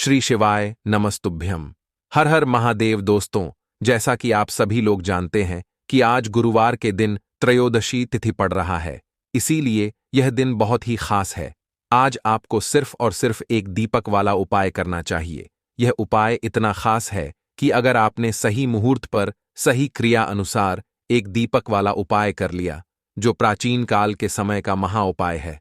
श्री शिवाय नमस्तुभ्यम। हर हर महादेव। दोस्तों, जैसा कि आप सभी लोग जानते हैं कि आज गुरुवार के दिन त्रयोदशी तिथि पड़ रहा है, इसीलिए यह दिन बहुत ही खास है। आज आपको सिर्फ और सिर्फ एक दीपक वाला उपाय करना चाहिए। यह उपाय इतना खास है कि अगर आपने सही मुहूर्त पर सही क्रिया अनुसार एक दीपक वाला उपाय कर लिया, जो प्राचीन काल के समय का महा उपाय है,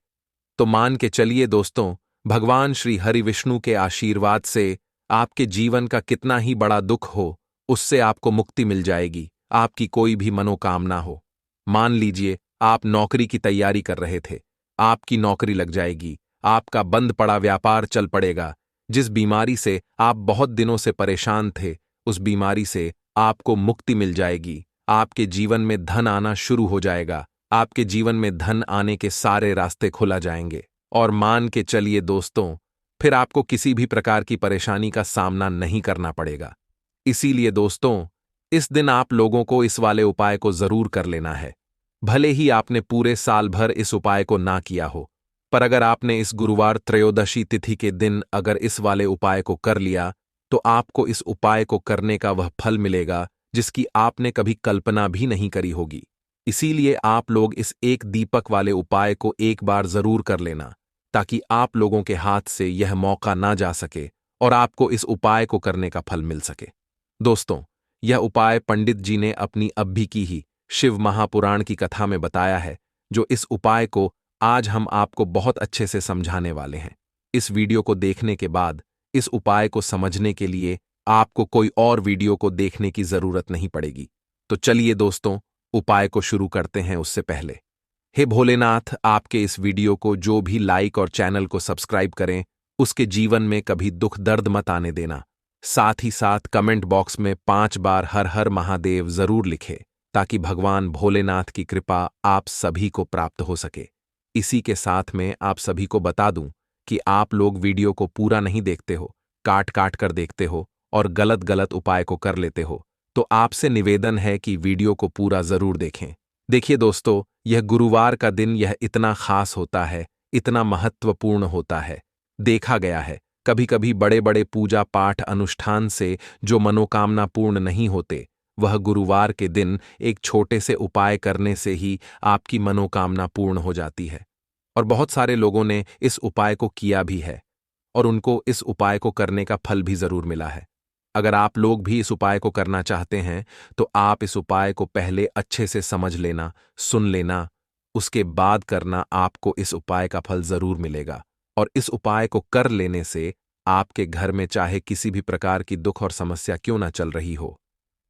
तो मान के चलिए दोस्तों, भगवान श्री हरि विष्णु के आशीर्वाद से आपके जीवन का कितना ही बड़ा दुख हो, उससे आपको मुक्ति मिल जाएगी। आपकी कोई भी मनोकामना हो, मान लीजिए आप नौकरी की तैयारी कर रहे थे, आपकी नौकरी लग जाएगी। आपका बंद पड़ा व्यापार चल पड़ेगा। जिस बीमारी से आप बहुत दिनों से परेशान थे, उस बीमारी से आपको मुक्ति मिल जाएगी। आपके जीवन में धन आना शुरू हो जाएगा। आपके जीवन में धन आने के सारे रास्ते खुला जाएंगे। और मान के चलिए दोस्तों, फिर आपको किसी भी प्रकार की परेशानी का सामना नहीं करना पड़ेगा। इसीलिए दोस्तों, इस दिन आप लोगों को इस वाले उपाय को जरूर कर लेना है। भले ही आपने पूरे साल भर इस उपाय को ना किया हो, पर अगर आपने इस गुरुवार त्रयोदशी तिथि के दिन अगर इस वाले उपाय को कर लिया, तो आपको इस उपाय को करने का वह फल मिलेगा जिसकी आपने कभी कल्पना भी नहीं करी होगी। इसीलिए आप लोग इस एक दीपक वाले उपाय को एक बार जरूर कर लेना, ताकि आप लोगों के हाथ से यह मौका ना जा सके और आपको इस उपाय को करने का फल मिल सके। दोस्तों, यह उपाय पंडित जी ने अपनी अभी की ही शिव महापुराण की कथा में बताया है, जो इस उपाय को आज हम आपको बहुत अच्छे से समझाने वाले हैं। इस वीडियो को देखने के बाद इस उपाय को समझने के लिए आपको कोई और वीडियो को देखने की जरूरत नहीं पड़ेगी। तो चलिए दोस्तों, उपाय को शुरू करते हैं। उससे पहले, हे भोलेनाथ, आपके इस वीडियो को जो भी लाइक और चैनल को सब्सक्राइब करें, उसके जीवन में कभी दुख दर्द मत आने देना। साथ ही साथ कमेंट बॉक्स में 5 बार हर हर महादेव जरूर लिखें, ताकि भगवान भोलेनाथ की कृपा आप सभी को प्राप्त हो सके। इसी के साथ में आप सभी को बता दूं कि आप लोग वीडियो को पूरा नहीं देखते हो, काट काट कर देखते हो और गलत गलत उपाय को कर लेते हो, तो आपसे निवेदन है कि वीडियो को पूरा जरूर देखें। देखिए दोस्तों, यह गुरुवार का दिन यह इतना खास होता है, इतना महत्वपूर्ण होता है। देखा गया है, कभी कभी बड़े बड़े पूजा पाठ अनुष्ठान से जो मनोकामना पूर्ण नहीं होते, वह गुरुवार के दिन एक छोटे से उपाय करने से ही आपकी मनोकामना पूर्ण हो जाती है। और बहुत सारे लोगों ने इस उपाय को किया भी है और उनको इस उपाय को करने का फल भी जरूर मिला है। अगर आप लोग भी इस उपाय को करना चाहते हैं, तो आप इस उपाय को पहले अच्छे से समझ लेना, सुन लेना, उसके बाद करना। आपको इस उपाय का फल जरूर मिलेगा। और इस उपाय को कर लेने से आपके घर में चाहे किसी भी प्रकार की दुख और समस्या क्यों ना चल रही हो,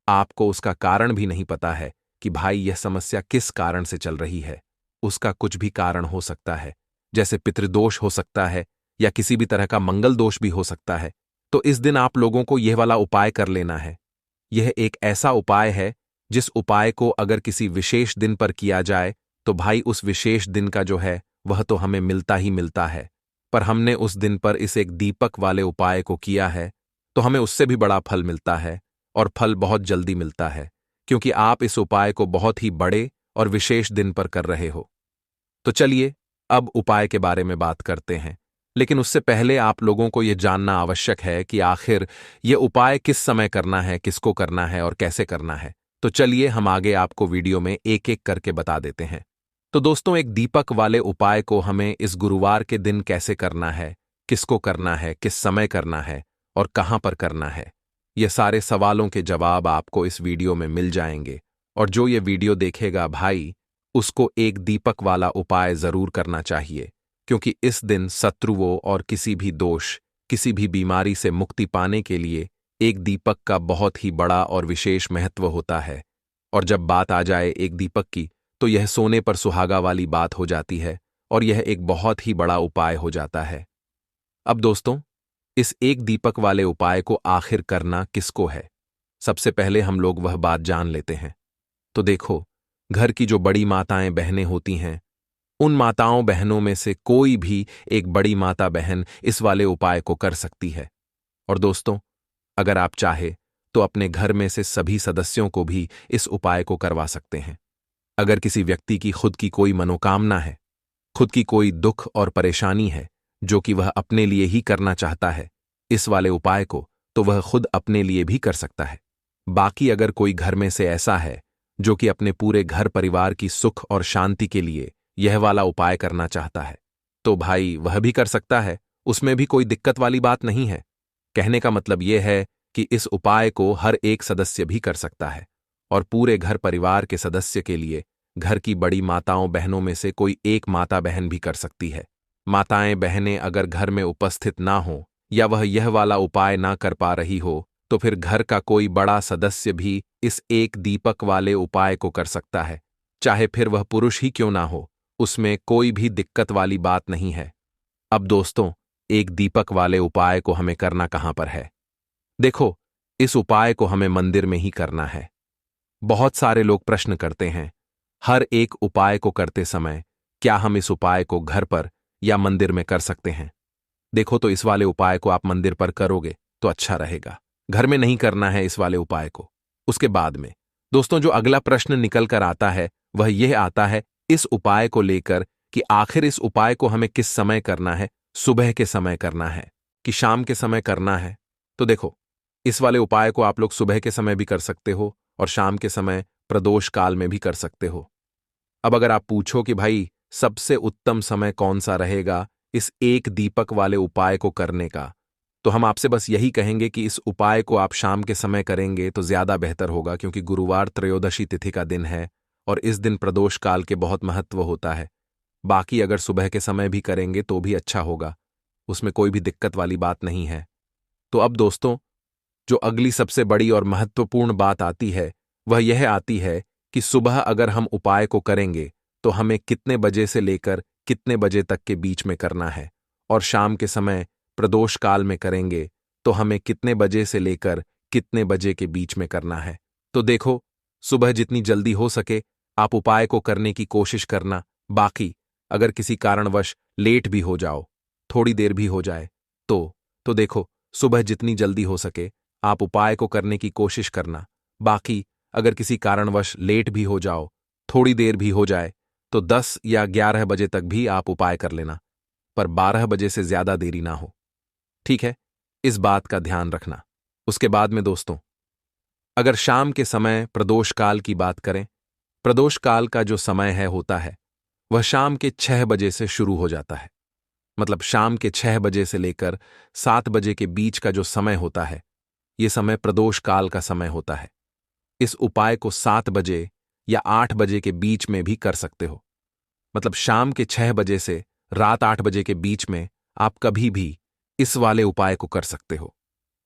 आपको उसका कारण भी नहीं पता है कि भाई यह समस्या किस कारण से चल रही है। उसका कुछ भी कारण हो सकता है, जैसे पितृदोष हो सकता है या किसी भी तरह का मंगल दोष भी हो सकता है। तो इस दिन आप लोगों को यह वाला उपाय कर लेना है। यह एक ऐसा उपाय है जिस उपाय को अगर किसी विशेष दिन पर किया जाए, तो भाई उस विशेष दिन का जो है वह तो हमें मिलता ही मिलता है। पर हमने उस दिन पर इस एक दीपक वाले उपाय को किया है, तो हमें उससे भी बड़ा फल मिलता है और फल बहुत जल्दी मिलता है, क्योंकि आप इस उपाय को बहुत ही बड़े और विशेष दिन पर कर रहे हो। तो चलिए अब उपाय के बारे में बात करते हैं। लेकिन उससे पहले आप लोगों को यह जानना आवश्यक है कि आखिर यह उपाय किस समय करना है, किसको करना है और कैसे करना है। तो चलिए हम आगे आपको वीडियो में एक एक करके बता देते हैं। तो दोस्तों, एक दीपक वाले उपाय को हमें इस गुरुवार के दिन कैसे करना है, किसको करना है, किस समय करना है और कहां पर करना है, ये सारे सवालों के जवाब आपको इस वीडियो में मिल जाएंगे। और जो ये वीडियो देखेगा भाई, उसको एक दीपक वाला उपाय जरूर करना चाहिए, क्योंकि इस दिन शत्रुओं और किसी भी दोष, किसी भी बीमारी से मुक्ति पाने के लिए एक दीपक का बहुत ही बड़ा और विशेष महत्व होता है। और जब बात आ जाए एक दीपक की, तो यह सोने पर सुहागा वाली बात हो जाती है और यह एक बहुत ही बड़ा उपाय हो जाता है। अब दोस्तों, इस एक दीपक वाले उपाय को आखिर करना किसको है, सबसे पहले हम लोग वह बात जान लेते हैं। तो देखो, घर की जो बड़ी माताएं बहनें होती हैं, उन माताओं बहनों में से कोई भी एक बड़ी माता बहन इस वाले उपाय को कर सकती है। और दोस्तों, अगर आप चाहे तो अपने घर में से सभी सदस्यों को भी इस उपाय को करवा सकते हैं। अगर किसी व्यक्ति की खुद की कोई मनोकामना है, खुद की कोई दुख और परेशानी है, जो कि वह अपने लिए ही करना चाहता है, इस वाले उपाय को तो वह खुद अपने लिए भी कर सकता है। बाकी अगर कोई घर में से ऐसा है जो कि अपने पूरे घर परिवार की सुख और शांति के लिए यह वाला उपाय करना चाहता है, तो भाई वह भी कर सकता है, उसमें भी कोई दिक्कत वाली बात नहीं है। कहने का मतलब यह है कि इस उपाय को हर एक सदस्य भी कर सकता है और पूरे घर परिवार के सदस्य के लिए घर की बड़ी माताओं बहनों में से कोई एक माता बहन भी कर सकती है। माताएं बहनें अगर घर में उपस्थित ना हो या वह यह वाला उपाय ना कर पा रही हो तो फिर घर का कोई बड़ा सदस्य भी इस एक दीपक वाले उपाय को कर सकता है, चाहे फिर वह पुरुष ही क्यों ना हो, उसमें कोई भी दिक्कत वाली बात नहीं है। अब दोस्तों, एक दीपक वाले उपाय को हमें करना कहां पर है? देखो, इस उपाय को हमें मंदिर में ही करना है। बहुत सारे लोग प्रश्न करते हैं, हर एक उपाय को करते समय क्या हम इस उपाय को घर पर या मंदिर में कर सकते हैं? देखो, तो इस वाले उपाय को आप मंदिर पर करोगे तो अच्छा रहेगा, घर में नहीं करना है इस वाले उपाय को। उसके बाद में दोस्तों जो अगला प्रश्न निकल कर आता है वह यह आता है इस उपाय को लेकर कि आखिर इस उपाय को हमें किस समय करना है, सुबह के समय करना है कि शाम के समय करना है? तो देखो, इस वाले उपाय को आप लोग सुबह के समय भी कर सकते हो और शाम के समय प्रदोष काल में भी कर सकते हो। अब अगर आप पूछो कि भाई सबसे उत्तम समय कौन सा रहेगा इस एक दीपक वाले उपाय को करने का, तो हम आपसे बस यही कहेंगे कि इस उपाय को आप शाम के समय करेंगे तो ज्यादा बेहतर होगा, क्योंकि गुरुवार त्रयोदशी तिथि का दिन है और इस दिन प्रदोष काल के बहुत महत्व होता है। बाकी अगर सुबह के समय भी करेंगे तो भी अच्छा होगा, उसमें कोई भी दिक्कत वाली बात नहीं है। तो अब दोस्तों, जो अगली सबसे बड़ी और महत्वपूर्ण बात आती है वह यह आती है कि सुबह अगर हम उपाय को करेंगे तो हमें कितने बजे से लेकर कितने बजे तक के बीच में करना है, और शाम के समय प्रदोष काल में करेंगे तो हमें कितने बजे से लेकर कितने बजे के बीच में करना है। तो देखो, सुबह जितनी जल्दी हो सके आप उपाय को करने की कोशिश करना। बाकी अगर किसी कारणवश लेट भी हो जाओ, थोड़ी देर भी हो जाए, तो देखो, सुबह जितनी जल्दी हो सके आप उपाय को करने की कोशिश करना। बाकी अगर किसी कारणवश लेट भी हो जाओ, थोड़ी देर भी हो जाए, तो 10 या 11 बजे तक भी आप उपाय कर लेना, पर 12 बजे से ज्यादा देरी ना हो। ठीक है, इस बात का ध्यान रखना। उसके बाद में दोस्तों, अगर शाम के समय प्रदोष काल की बात करें, प्रदोष काल का जो समय है होता है वह शाम के 6 बजे से शुरू हो जाता है। मतलब शाम के 6 बजे से लेकर 7 बजे के बीच का जो समय होता है, यह समय प्रदोष काल का समय होता है। इस उपाय को 7 बजे या 8 बजे के बीच में भी कर सकते हो। मतलब शाम के 6 बजे से रात 8 बजे के बीच में आप कभी भी इस वाले उपाय को कर सकते हो,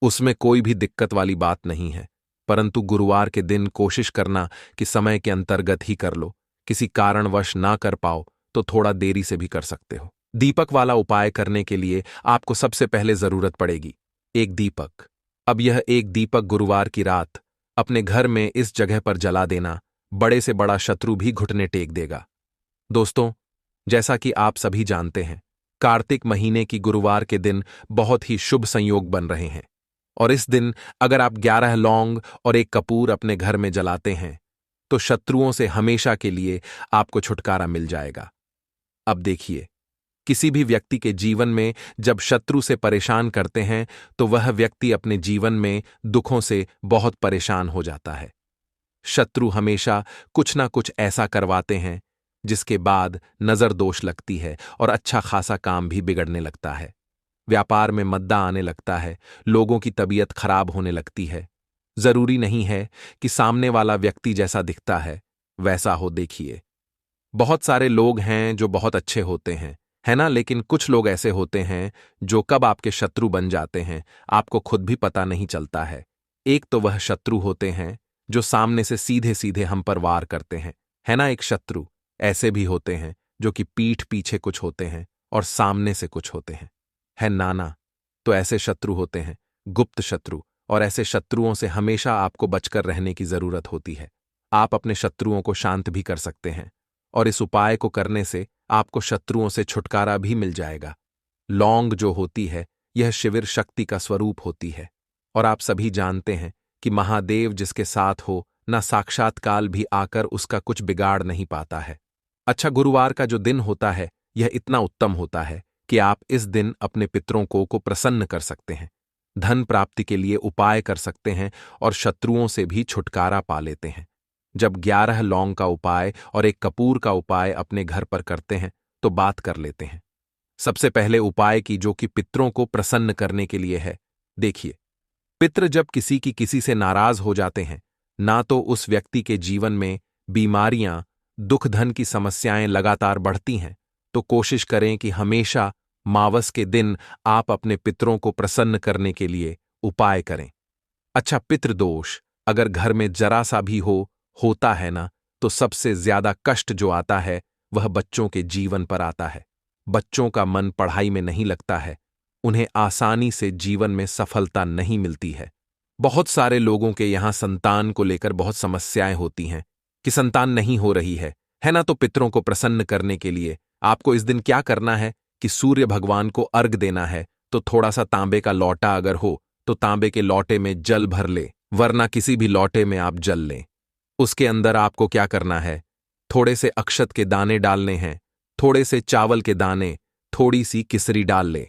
उसमें कोई भी दिक्कत वाली बात नहीं है। परंतु गुरुवार के दिन कोशिश करना कि समय के अंतर्गत ही कर लो। किसी कारणवश ना कर पाओ तो थोड़ा देरी से भी कर सकते हो। दीपक वाला उपाय करने के लिए आपको सबसे पहले जरूरत पड़ेगी एक दीपक। अब यह एक दीपक गुरुवार की रात अपने घर में इस जगह पर जला देना, बड़े से बड़ा शत्रु भी घुटने टेक देगा। दोस्तों, जैसा कि आप सभी जानते हैं, कार्तिक महीने की गुरुवार के दिन बहुत ही शुभ संयोग बन रहे हैं और इस दिन अगर आप 11 लौंग और एक कपूर अपने घर में जलाते हैं तो शत्रुओं से हमेशा के लिए आपको छुटकारा मिल जाएगा। अब देखिए, किसी भी व्यक्ति के जीवन में जब शत्रु से परेशान करते हैं तो वह व्यक्ति अपने जीवन में दुखों से बहुत परेशान हो जाता है। शत्रु हमेशा कुछ ना कुछ ऐसा करवाते हैं जिसके बाद नजर दोष लगती है और अच्छा खासा काम भी बिगड़ने लगता है। व्यापार में मद्दा आने लगता है, लोगों की तबीयत खराब होने लगती है। जरूरी नहीं है कि सामने वाला व्यक्ति जैसा दिखता है वैसा हो। देखिए, बहुत सारे लोग हैं जो बहुत अच्छे होते हैं, है ना, लेकिन कुछ लोग ऐसे होते हैं जो कब आपके शत्रु बन जाते हैं आपको खुद भी पता नहीं चलता है। एक तो वह शत्रु होते हैं जो सामने से सीधे सीधे हम पर वार करते हैं, है ना। एक शत्रु ऐसे भी होते हैं जो कि पीठ पीछे कुछ होते हैं और सामने से कुछ होते हैं, है नाना। तो ऐसे शत्रु होते हैं गुप्त शत्रु, और ऐसे शत्रुओं से हमेशा आपको बचकर रहने की जरूरत होती है। आप अपने शत्रुओं को शांत भी कर सकते हैं और इस उपाय को करने से आपको शत्रुओं से छुटकारा भी मिल जाएगा। लौंग जो होती है यह शिविर शक्ति का स्वरूप होती है और आप सभी जानते हैं कि महादेव जिसके साथ हो न साक्षात काल भी आकर उसका कुछ बिगाड़ नहीं पाता है। अच्छा, गुरुवार का जो दिन होता है यह इतना उत्तम होता है कि आप इस दिन अपने पितरों को प्रसन्न कर सकते हैं। धन प्राप्ति के लिए उपाय कर सकते हैं और शत्रुओं से भी छुटकारा पा लेते हैं। जब 11 लौंग का उपाय और एक कपूर का उपाय अपने घर पर करते हैं तो बात कर लेते हैं। सबसे पहले उपाय की, जो कि पितरों को प्रसन्न करने के लिए है। देखिए, पितृ जब किसी से नाराज हो जाते हैं, ना तो उस व्यक्ति के जीवन में बीमारियां, दुख, धन की समस्याएं लगातार बढ़ती हैं, तो कोशिश करें कि हमेशा मावस के दिन आप अपने पितरों को प्रसन्न करने के लिए उपाय करें। अच्छा, पितृदोष अगर घर में जरा सा भी होता है ना, तो सबसे ज्यादा कष्ट जो आता है वह बच्चों के जीवन पर आता है। बच्चों का मन पढ़ाई में नहीं लगता है, उन्हें आसानी से जीवन में सफलता नहीं मिलती है। बहुत सारे लोगों के यहां संतान को लेकर बहुत समस्याएं होती हैं कि संतान नहीं हो रही है ना। तो पितरों को प्रसन्न करने के लिए आपको इस दिन क्या करना है कि सूर्य भगवान को अर्घ देना है। तो थोड़ा सा तांबे का लौटा अगर हो तो तांबे के लौटे में जल भर ले, वरना किसी भी लौटे में आप जल लें। उसके अंदर आपको क्या करना है, थोड़े से अक्षत के दाने डालने हैं, थोड़े से चावल के दाने, थोड़ी सी किसरी डाल लें।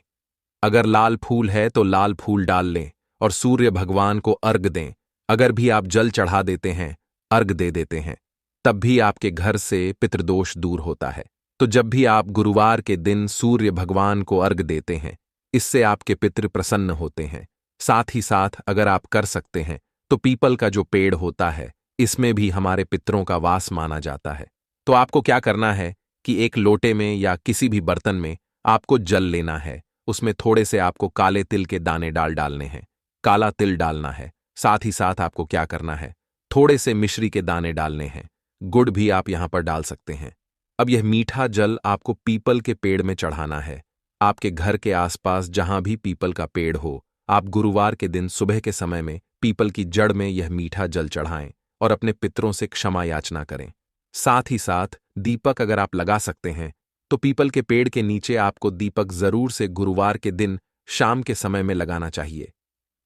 अगर लाल फूल है तो लाल फूल डाल लें और सूर्य भगवान को अर्घ दें। अगर भी आप जल चढ़ा देते हैं, अर्घ दे देते हैं, तब भी आपके घर से पितृदोष दूर होता है। तो जब भी आप गुरुवार के दिन सूर्य भगवान को अर्घ देते हैं, इससे आपके पितृ प्रसन्न होते हैं। साथ ही साथ अगर आप कर सकते हैं तो पीपल का जो पेड़ होता है, इसमें भी हमारे पितरों का वास माना जाता है। तो आपको क्या करना है कि एक लोटे में या किसी भी बर्तन में आपको जल लेना है। उसमें थोड़े से आपको काले तिल के दाने डालने हैं, काला तिल डालना है। साथ ही साथ आपको क्या करना है, थोड़े से मिश्री के दाने डालने हैं, गुड़ भी आप यहां पर डाल सकते हैं। अब यह मीठा जल आपको पीपल के पेड़ में चढ़ाना है। आपके घर के आसपास जहां भी पीपल का पेड़ हो, आप गुरुवार के दिन सुबह के समय में पीपल की जड़ में यह मीठा जल चढ़ाएं और अपने पितरों से क्षमा याचना करें। साथ ही साथ दीपक अगर आप लगा सकते हैं तो पीपल के पेड़ के नीचे आपको दीपक जरूर से गुरुवार के दिन शाम के समय में लगाना चाहिए।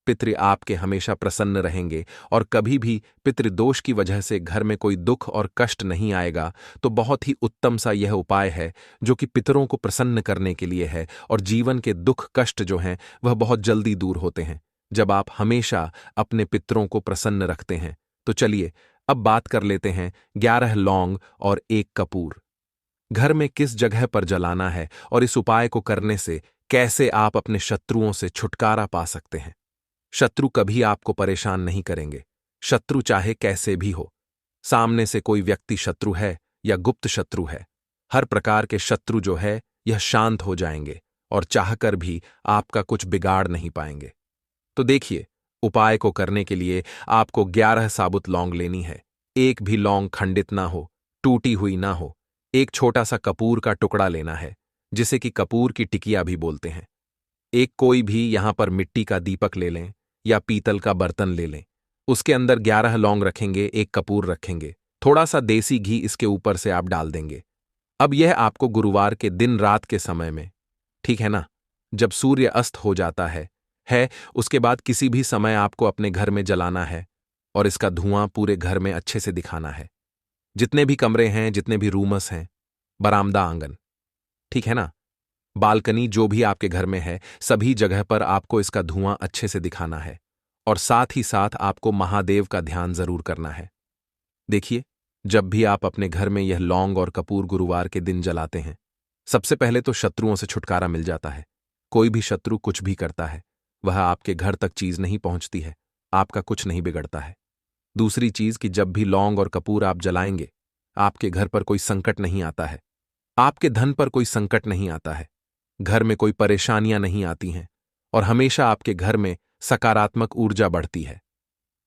पितृ आपके हमेशा प्रसन्न रहेंगे और कभी भी पितृदोष की वजह से घर में कोई दुख और कष्ट नहीं आएगा। तो बहुत ही उत्तम सा यह उपाय है जो कि पितरों को प्रसन्न करने के लिए है, और जीवन के दुख कष्ट जो हैं वह बहुत जल्दी दूर होते हैं जब आप हमेशा अपने पितरों को प्रसन्न रखते हैं। तो चलिए अब बात कर लेते हैं 11 लौंग और 1 कपूर घर में किस जगह पर जलाना है और इस उपाय को करने से कैसे आप अपने शत्रुओं से छुटकारा पा सकते हैं। शत्रु कभी आपको परेशान नहीं करेंगे, शत्रु चाहे कैसे भी हो। सामने से कोई व्यक्ति शत्रु है या गुप्त शत्रु है, हर प्रकार के शत्रु जो है यह शांत हो जाएंगे और चाहकर भी आपका कुछ बिगाड़ नहीं पाएंगे। तो देखिए, उपाय को करने के लिए आपको 11 साबुत लौंग लेनी है। एक भी लौंग खंडित ना हो, टूटी हुई ना हो। एक छोटा सा कपूर का टुकड़ा लेना है, जिसे कि कपूर की टिकिया भी बोलते हैं। एक कोई भी यहां पर मिट्टी का दीपक ले लें या पीतल का बर्तन ले लें। उसके अंदर 11 लौंग रखेंगे, एक कपूर रखेंगे, थोड़ा सा देसी घी इसके ऊपर से आप डाल देंगे। अब यह आपको गुरुवार के दिन रात के समय में, ठीक है ना, जब सूर्य अस्त हो जाता है उसके बाद किसी भी समय आपको अपने घर में जलाना है और इसका धुआं पूरे घर में अच्छे से दिखाना है। जितने भी कमरे हैं, जितने भी रूमस हैं, बरामदा, आंगन, ठीक है ना, बालकनी, जो भी आपके घर में है, सभी जगह पर आपको इसका धुआं अच्छे से दिखाना है। और साथ ही साथ आपको महादेव का ध्यान जरूर करना है। देखिए, जब भी आप अपने घर में यह लौंग और कपूर गुरुवार के दिन जलाते हैं, सबसे पहले तो शत्रुओं से छुटकारा मिल जाता है। कोई भी शत्रु कुछ भी करता है, वह आपके घर तक चीज नहीं पहुंचती है, आपका कुछ नहीं बिगड़ता है। दूसरी चीज कि जब भी लौंग और कपूर आप जलाएंगे, आपके घर पर कोई संकट नहीं आता है, आपके धन पर कोई संकट नहीं आता है, घर में कोई परेशानियां नहीं आती हैं, और हमेशा आपके घर में सकारात्मक ऊर्जा बढ़ती है,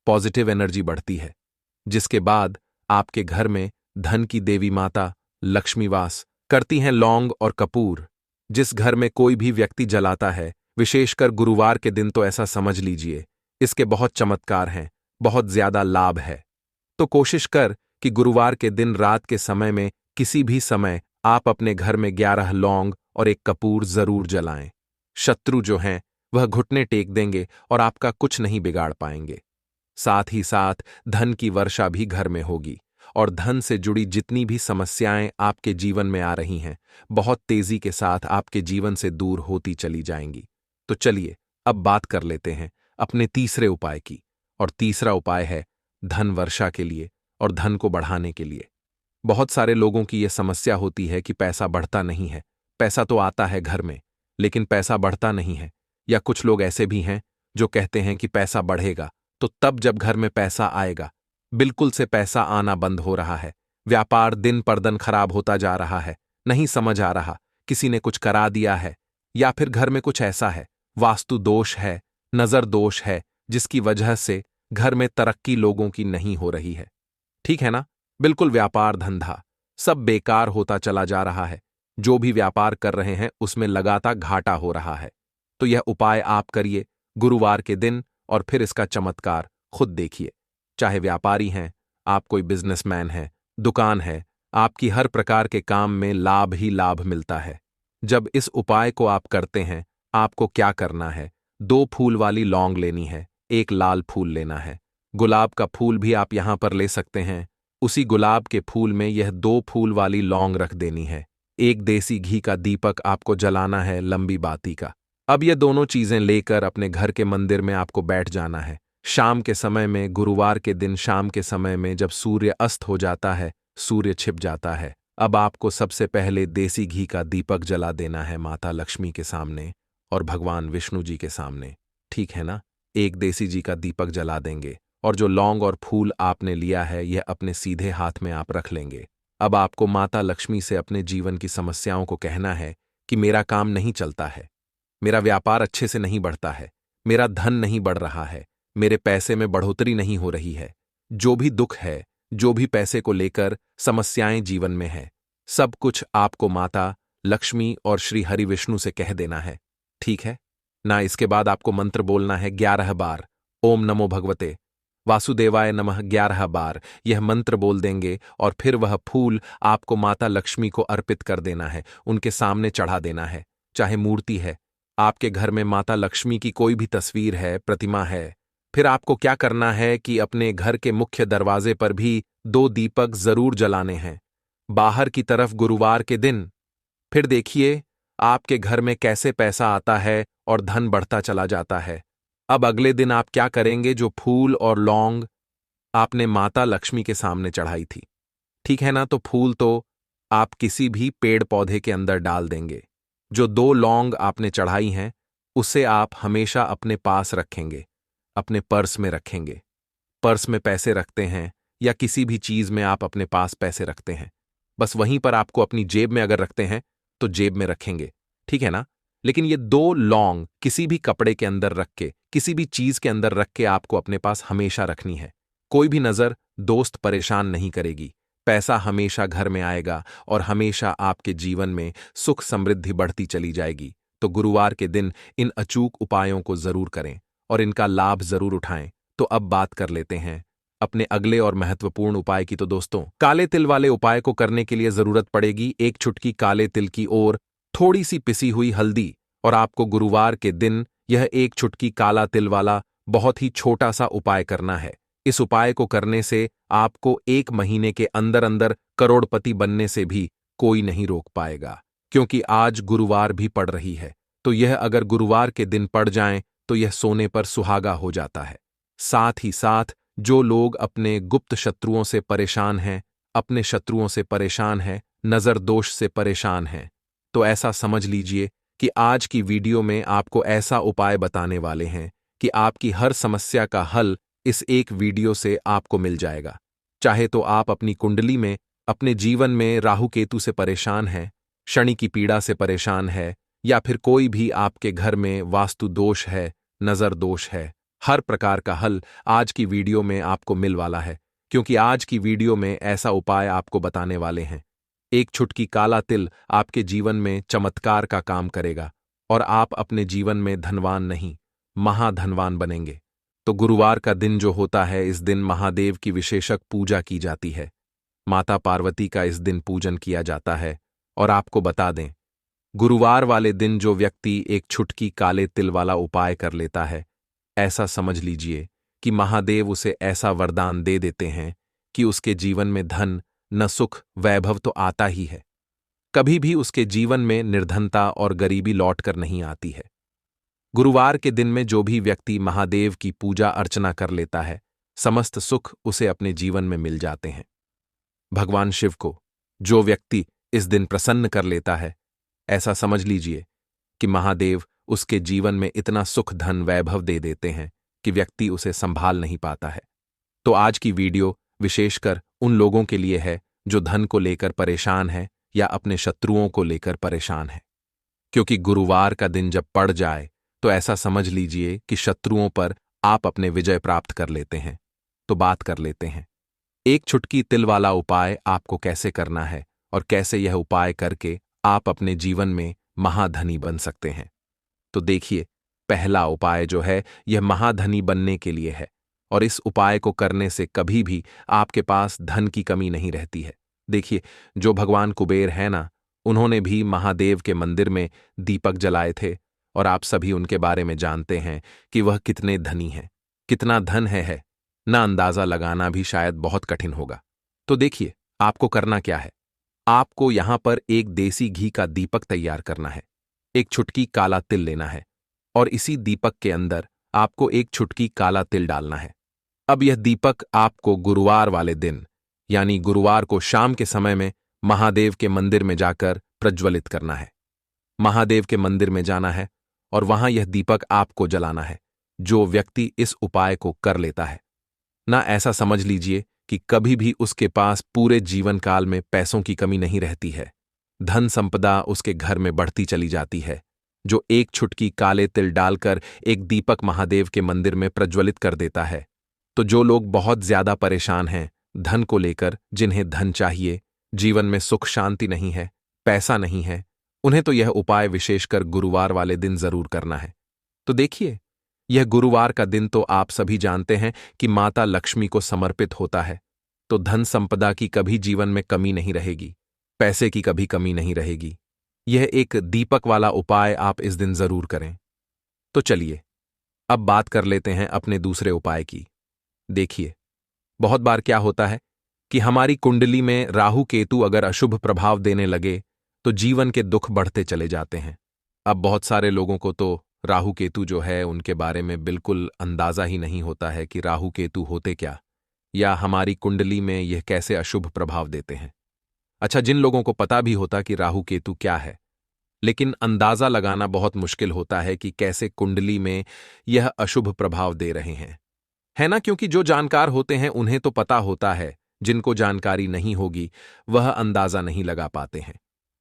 पॉजिटिव एनर्जी बढ़ती है, जिसके बाद आपके घर में धन की देवी माता लक्ष्मी वास करती हैं। लौंग और कपूर जिस घर में कोई भी व्यक्ति जलाता है, विशेषकर गुरुवार के दिन, तो ऐसा समझ लीजिए इसके बहुत चमत्कार हैं, बहुत ज्यादा लाभ है। तो कोशिश कर कि गुरुवार के दिन रात के समय में किसी भी समय आप अपने घर में 11 लौंग और 1 कपूर जरूर जलाएं। शत्रु जो हैं वह घुटने टेक देंगे और आपका कुछ नहीं बिगाड़ पाएंगे। साथ ही साथ धन की वर्षा भी घर में होगी और धन से जुड़ी जितनी भी समस्याएं आपके जीवन में आ रही हैं, बहुत तेजी के साथ आपके जीवन से दूर होती चली जाएंगी। तो चलिए अब बात कर लेते हैं अपने तीसरे उपाय की। और तीसरा उपाय है धन वर्षा के लिए और धन को बढ़ाने के लिए। बहुत सारे लोगों की यह समस्या होती है कि पैसा बढ़ता नहीं है। पैसा तो आता है घर में, लेकिन पैसा बढ़ता नहीं है। या कुछ लोग ऐसे भी हैं जो कहते हैं कि पैसा बढ़ेगा तो तब जब घर में पैसा आएगा। बिल्कुल से पैसा आना बंद हो रहा है। व्यापार दिन पर दिन खराब होता जा रहा है। नहीं समझ आ रहा, किसी ने कुछ करा दिया है, या फिर घर में कुछ ऐसा है, वास्तु दोष है, नजर दोष है, जिसकी वजह से घर में तरक्की लोगों की नहीं हो रही है। ठीक है ना? बिल्कुल व्यापार धंधा सब बेकार होता चला जा रहा है। जो भी व्यापार कर रहे हैं उसमें लगातार घाटा हो रहा है। तो यह उपाय आप करिए गुरुवार के दिन, और फिर इसका चमत्कार खुद देखिए। चाहे व्यापारी हैं, आप कोई बिजनेसमैन हैं, दुकान है, आपकी हर प्रकार के काम में लाभ ही लाभ मिलता है। जब इस उपाय को आप करते हैं, आपको क्या करना है? 2 फूल वाली लौंग लेनी है, 1 लाल फूल लेना है। गुलाब का फूल भी आप यहां पर ले सकते हैं। उसी गुलाब के फूल में यह 2 फूल वाली लौंग रख देनी है। 1 देसी घी का दीपक आपको जलाना है, लंबी बाती का। अब ये दोनों चीजें लेकर अपने घर के मंदिर में आपको बैठ जाना है। शाम के समय में, गुरुवार के दिन शाम के समय में, जब सूर्य अस्त हो जाता है, सूर्य छिप जाता है, अब आपको सबसे पहले देसी घी का दीपक जला देना है माता लक्ष्मी के सामने और भगवान विष्णु जी के सामने। ठीक है ना? 1 देसी घी का दीपक जला देंगे, और जो लौंग और फूल आपने लिया है यह अपने सीधे हाथ में आप रख लेंगे। अब आपको माता लक्ष्मी से अपने जीवन की समस्याओं को कहना है कि मेरा काम नहीं चलता है, मेरा व्यापार अच्छे से नहीं बढ़ता है, मेरा धन नहीं बढ़ रहा है, मेरे पैसे में बढ़ोतरी नहीं हो रही है। जो भी दुख है, जो भी पैसे को लेकर समस्याएं जीवन में है, सब कुछ आपको माता लक्ष्मी और श्री हरि विष्णु से कह देना है। ठीक है ना? इसके बाद आपको मंत्र बोलना है 11 बार। ओम नमो भगवते वासुदेवाय नमः 11 बार यह मंत्र बोल देंगे, और फिर वह फूल आपको माता लक्ष्मी को अर्पित कर देना है, उनके सामने चढ़ा देना है। चाहे मूर्ति है, आपके घर में माता लक्ष्मी की कोई भी तस्वीर है, प्रतिमा है, फिर आपको क्या करना है कि अपने घर के मुख्य दरवाजे पर भी 2 दीपक जरूर जलाने हैं, बाहर की तरफ गुरुवार के दिन। फिर देखिए आपके घर में कैसे पैसा आता है और धन बढ़ता चला जाता है। अब अगले दिन आप क्या करेंगे? जो फूल और लौंग आपने माता लक्ष्मी के सामने चढ़ाई थी, ठीक है ना, तो फूल तो आप किसी भी पेड़ पौधे के अंदर डाल देंगे। जो 2 लौंग आपने चढ़ाई हैं उसे आप हमेशा अपने पास रखेंगे, अपने पर्स में रखेंगे। पर्स में पैसे रखते हैं या किसी भी चीज में आप अपने पास पैसे रखते हैं, बस वहीं पर आपको अपनी जेब में अगर रखते हैं तो जेब में रखेंगे, ठीक है ना? लेकिन ये 2 लौंग किसी भी कपड़े के अंदर रख के, किसी भी चीज के अंदर रख के आपको अपने पास हमेशा रखनी है। कोई भी नजर, दोस्त परेशान नहीं करेगी। पैसा हमेशा घर में आएगा और हमेशा आपके जीवन में सुख समृद्धि बढ़ती चली जाएगी। तो गुरुवार के दिन इन अचूक उपायों को जरूर करें और इनका लाभ जरूर उठाएं। तो अब बात कर लेते हैं अपने अगले और महत्वपूर्ण उपाय की। तो दोस्तों, काले तिल वाले उपाय को करने के लिए जरूरत पड़ेगी 1 चुटकी काले तिल की और थोड़ी सी पिसी हुई हल्दी। और आपको गुरुवार के दिन यह 1 चुटकी काला तिल वाला बहुत ही छोटा सा उपाय करना है। इस उपाय को करने से आपको 1 महीने के अंदर अंदर करोड़पति बनने से भी कोई नहीं रोक पाएगा, क्योंकि आज गुरुवार भी पड़ रही है। तो यह अगर गुरुवार के दिन पड़ जाएं तो यह सोने पर सुहागा हो जाता है। साथ ही साथ जो लोग अपने गुप्त शत्रुओं से परेशान हैं, अपने शत्रुओं से परेशान हैं, नजर दोष से परेशान हैं, तो ऐसा समझ लीजिए कि आज की वीडियो में आपको ऐसा उपाय बताने वाले हैं कि आपकी हर समस्या का हल इस एक वीडियो से आपको मिल जाएगा। चाहे तो आप अपनी कुंडली में, अपने जीवन में राहु केतु से परेशान हैं, शनि की पीड़ा से परेशान है, या फिर कोई भी आपके घर में वास्तु दोष है, नजर दोष है, हर प्रकार का हल आज की वीडियो में आपको मिल वाला है। क्योंकि आज की वीडियो में ऐसा उपाय आपको बताने वाले हैं। 1 चुटकी काला तिल आपके जीवन में चमत्कार का काम करेगा और आप अपने जीवन में धनवान नहीं, महाधनवान बनेंगे। तो गुरुवार का दिन जो होता है, इस दिन महादेव की विशेषक पूजा की जाती है। माता पार्वती का इस दिन पूजन किया जाता है। और आपको बता दें, गुरुवार वाले दिन जो व्यक्ति 1 चुटकी काले तिल वाला उपाय कर लेता है, ऐसा समझ लीजिए कि महादेव उसे ऐसा वरदान दे देते हैं कि उसके जीवन में धन, न सुख, वैभव तो आता ही है, कभी भी उसके जीवन में निर्धनता और गरीबी लौट कर नहीं आती है। गुरुवार के दिन में जो भी व्यक्ति महादेव की पूजा अर्चना कर लेता है, समस्त सुख उसे अपने जीवन में मिल जाते हैं। भगवान शिव को जो व्यक्ति इस दिन प्रसन्न कर लेता है, ऐसा समझ लीजिए कि महादेव उसके जीवन में इतना सुख धन वैभव दे देते हैं कि व्यक्ति उसे संभाल नहीं पाता है। तो आज की वीडियो विशेषकर उन लोगों के लिए है जो धन को लेकर परेशान है या अपने शत्रुओं को लेकर परेशान है, क्योंकि गुरुवार का दिन जब पड़ जाए तो ऐसा समझ लीजिए कि शत्रुओं पर आप अपने विजय प्राप्त कर लेते हैं। तो बात कर लेते हैं एक चुटकी तिल वाला उपाय आपको कैसे करना है और कैसे यह उपाय करके आप अपने जीवन में महाधनी बन सकते हैं। तो देखिए, पहला उपाय जो है यह महाधनी बनने के लिए है और इस उपाय को करने से कभी भी आपके पास धन की कमी नहीं रहती है। देखिए, जो भगवान कुबेर है ना, उन्होंने भी महादेव के मंदिर में दीपक जलाए थे और आप सभी उनके बारे में जानते हैं कि वह कितने धनी हैं। कितना धन है ना अंदाजा लगाना भी शायद बहुत कठिन होगा। तो देखिए, आपको करना क्या है। आपको यहां पर एक देसी घी का दीपक तैयार करना है, एक चुटकी काला तिल लेना है और इसी दीपक के अंदर आपको एक चुटकी काला तिल डालना है। अब यह दीपक आपको गुरुवार वाले दिन यानी गुरुवार को शाम के समय में महादेव के मंदिर में जाकर प्रज्वलित करना है। महादेव के मंदिर में जाना है और वहां यह दीपक आपको जलाना है। जो व्यक्ति इस उपाय को कर लेता है ना, ऐसा समझ लीजिए कि कभी भी उसके पास पूरे जीवन काल में पैसों की कमी नहीं रहती है। धन संपदा उसके घर में बढ़ती चली जाती है। जो एक चुटकी काले तिल डालकर एक दीपक महादेव के मंदिर में प्रज्वलित कर देता है, तो जो लोग बहुत ज्यादा परेशान हैं धन को लेकर, जिन्हें धन चाहिए, जीवन में सुख शांति नहीं है, पैसा नहीं है, उन्हें तो यह उपाय विशेषकर गुरुवार वाले दिन जरूर करना है। तो देखिए, यह गुरुवार का दिन तो आप सभी जानते हैं कि माता लक्ष्मी को समर्पित होता है, तो धन संपदा की कभी जीवन में कमी नहीं रहेगी, पैसे की कभी कमी नहीं रहेगी। यह एक दीपक वाला उपाय आप इस दिन जरूर करें। तो चलिए, अब बात कर लेते हैं अपने दूसरे उपाय की। देखिए, बहुत बार क्या होता है कि हमारी कुंडली में राहु केतु अगर अशुभ प्रभाव देने लगे तो जीवन के दुख बढ़ते चले जाते हैं। अब बहुत सारे लोगों को तो राहु केतु जो है उनके बारे में बिल्कुल अंदाजा ही नहीं होता है कि राहु केतु होते क्या या हमारी कुंडली में यह कैसे अशुभ प्रभाव देते हैं। अच्छा, जिन लोगों को पता भी होता कि राहु केतु क्या है, लेकिन अंदाजा लगाना बहुत मुश्किल होता है कि कैसे कुंडली में यह अशुभ प्रभाव दे रहे हैं, है ना। क्योंकि जो जानकार होते हैं उन्हें तो पता होता है, जिनको जानकारी नहीं होगी वह अंदाजा नहीं लगा पाते हैं।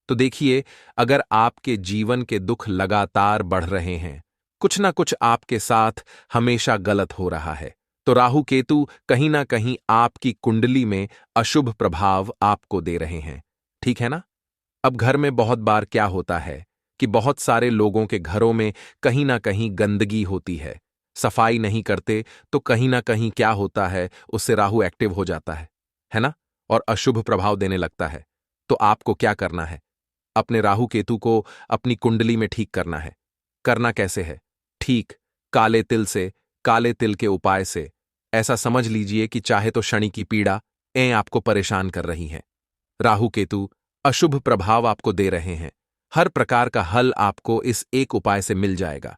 तो देखिए, अगर आपके जीवन के दुख लगातार बढ़ रहे हैं, कुछ ना कुछ आपके साथ हमेशा गलत हो रहा है, तो राहु केतु कहीं ना कहीं आपकी कुंडली में अशुभ प्रभाव आपको दे रहे हैं, ठीक है ना। अब घर में बहुत बार क्या होता है कि बहुत सारे लोगों के घरों में कहीं ना कहीं गंदगी होती है, सफाई नहीं करते, तो कहीं ना कहीं क्या होता है, उससे राहु एक्टिव हो जाता है ना, और अशुभ प्रभाव देने लगता है। तो आपको क्या करना है, अपने राहु केतु को अपनी कुंडली में ठीक करना है। करना कैसे है? ठीक काले तिल से, काले तिल के उपाय से। ऐसा समझ लीजिए कि चाहे तो शनि की पीड़ा आपको परेशान कर रही है, राहु केतु अशुभ प्रभाव आपको दे रहे हैं, हर प्रकार का हल आपको इस एक उपाय से मिल जाएगा।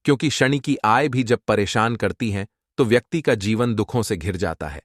क्योंकि शनि की आय भी जब परेशान करती है तो व्यक्ति का जीवन दुखों से घिर जाता है।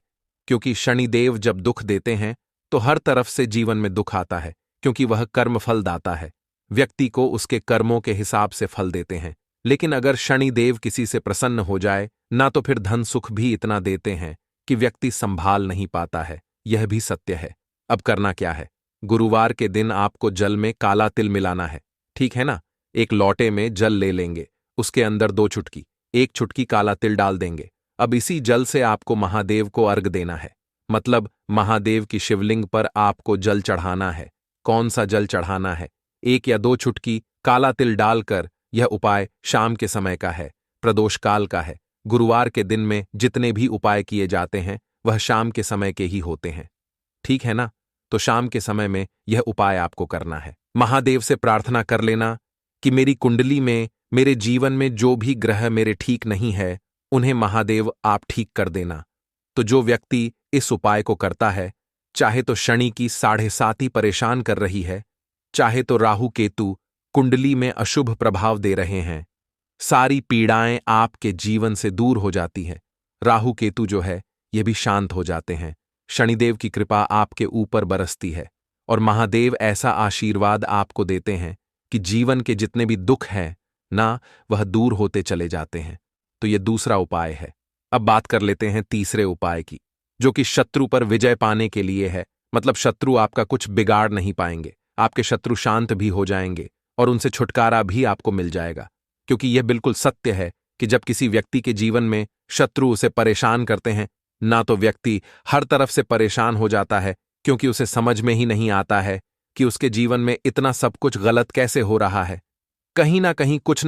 क्योंकि शनिदेव जब दुख देते हैं तो हर तरफ से जीवन में दुख आता है, क्योंकि वह कर्म फल दाता है, व्यक्ति को उसके कर्मों के हिसाब से फल देते हैं। लेकिन अगर शनिदेव किसी से प्रसन्न हो जाए ना, तो फिर धन सुख भी इतना देते हैं कि व्यक्ति संभाल नहीं पाता है। यह भी सत्य है। अब करना क्या है, गुरुवार के दिन आपको जल में काला तिल मिलाना है, ठीक है ना। एक लोटे में जल ले लेंगे, उसके अंदर 2 चुटकी, 1 चुटकी काला तिल डाल देंगे। अब इसी जल से आपको महादेव को अर्घ देना है, मतलब महादेव की शिवलिंग पर आपको जल चढ़ाना है। कौन सा जल चढ़ाना है? 1 या 2 चुटकी काला तिल डालकर। यह उपाय शाम के समय का है, प्रदोष काल का है। गुरुवार के दिन में जितने भी उपाय किए जाते हैं वह शाम के समय के ही होते हैं, ठीक है ना। तो शाम के समय में यह उपाय आपको करना है। महादेव से प्रार्थना कर लेना कि मेरी कुंडली में, मेरे जीवन में जो भी ग्रह मेरे ठीक नहीं है उन्हें महादेव आप ठीक कर देना। तो जो व्यक्ति इस उपाय को करता है, चाहे तो शनि की 7.5 परेशान कर रही है, चाहे तो राहु केतु कुंडली में अशुभ प्रभाव दे रहे हैं, सारी पीड़ाएं आपके जीवन से दूर हो जाती हैं। राहु केतु जो है ये भी शांत हो जाते हैं। शनिदेव की कृपा आपके ऊपर बरसती है और महादेव ऐसा आशीर्वाद आपको देते हैं कि जीवन के जितने भी दुख हैं ना, वह दूर होते चले जाते हैं। तो यह दूसरा उपाय है। अब बात कर लेते हैं तीसरे उपाय की, जो कि शत्रु पर विजय पाने के लिए है। मतलब शत्रु आपका कुछ बिगाड़ नहीं पाएंगे, आपके शत्रु शांत भी हो जाएंगे और उनसे छुटकारा भी आपको मिल जाएगा। क्योंकि यह बिल्कुल सत्य है कि जब किसी व्यक्ति के जीवन में शत्रु उसे परेशान करते हैं ना, तो व्यक्ति हर तरफ से परेशान हो जाता है, क्योंकि उसे समझ में ही नहीं आता है कि उसके जीवन में इतना सब कुछ गलत कैसे हो रहा है। कहीं ना